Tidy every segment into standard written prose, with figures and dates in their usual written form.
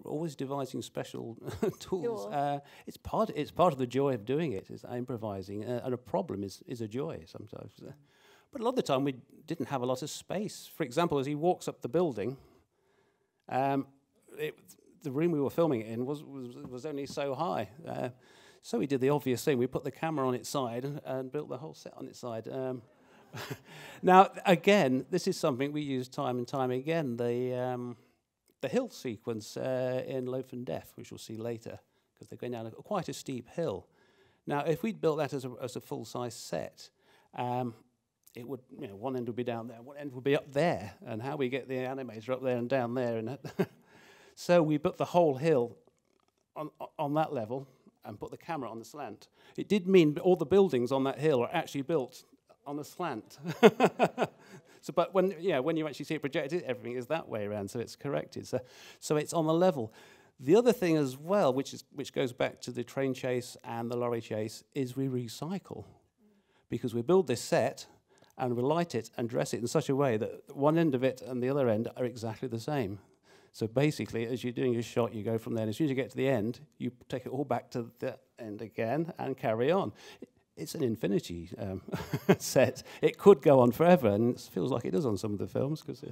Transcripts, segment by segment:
we're always devising special tools. Sure. It's part of the joy of doing it, is improvising, and a problem is a joy sometimes. But a lot of the time we didn't have a lot of space. For example, as he walks up the building, the room we were filming it in was only so high. So we did the obvious thing. We put the camera on its side and built the whole set on its side. Now, again, this is something we use time and time again. The hill sequence in Loaf and Death, which we'll see later, because they're going down quite a steep hill. Now, if we'd built that as a full-size set, it would, one end would be down there, one end would be up there, and how we get the animator up there and down there, and so we built the whole hill on that level and put the camera on the slant. It did mean all the buildings on that hill are actually built on a slant. So, but when you actually see it projected, everything is that way around, so it's corrected. So it's on the level. The other thing as well, which goes back to the train chase and the lorry chase, is we recycle, because we build this set and we light it and dress it in such a way that one end of it and the other end are exactly the same. So basically, as you're doing your shot, you go from there, and as soon as you get to the end, you take it all back to the end again and carry on. It's an infinity set. It could go on forever, and it feels like it does on some of the films, because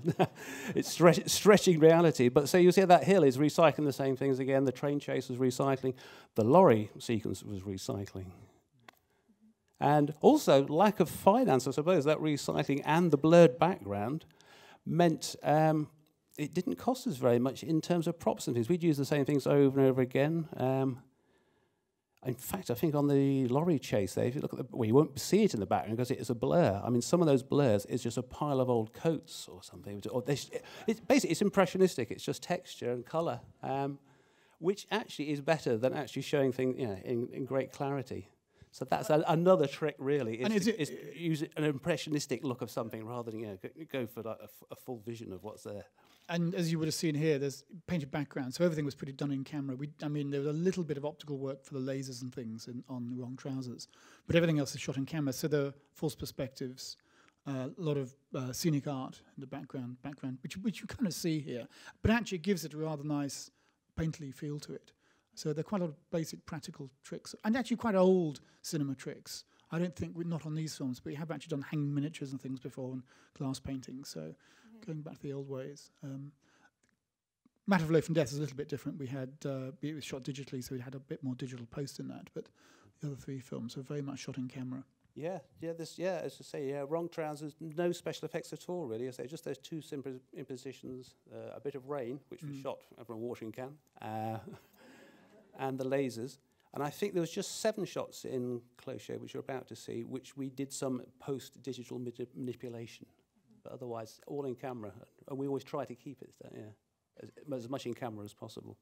it's stretching reality. But so you see that hill is recycling the same things again. The train chase was recycling. The lorry sequence was recycling. And also, lack of finance, I suppose, that recycling and the blurred background meant it didn't cost us very much in terms of props and things. We'd use the same things over and over again. In fact, I think on the lorry chase there, if you look at you won't see it in the background because it is a blur. I mean, some of those blurs is just a pile of old coats or something. It's impressionistic. It's just texture and colour, which actually is better than actually showing things in great clarity. So that's another trick, really, is use an impressionistic look of something rather than go for like a full vision of what's there. And as you would have seen here, there's painted background, so everything was pretty done in camera. There was a little bit of optical work for the lasers and things on the wrong trousers, but everything else is shot in camera. So there are false perspectives, a lot of scenic art in the background, which you kind of see here, but actually it gives it a rather nice painterly feel to it. So there are quite a lot of basic practical tricks, and actually quite old cinema tricks. I don't think, not on these films, but we have actually done hanging miniatures and things before, and glass paintings, so going back to the old ways. Matter of Loaf and Death is a little bit different. It was shot digitally, so we had a bit more digital post in that, but the other three films are very much shot in camera. As I say, wrong trousers, no special effects at all, really. As I say, just those two simple impositions, a bit of rain, which was shot over a watering can, and the lasers. And I think there was just 7 shots in close shave, which you're about to see, which we did some post-digital manipulation. But otherwise, all in camera. And we always try to keep it as much in camera as possible.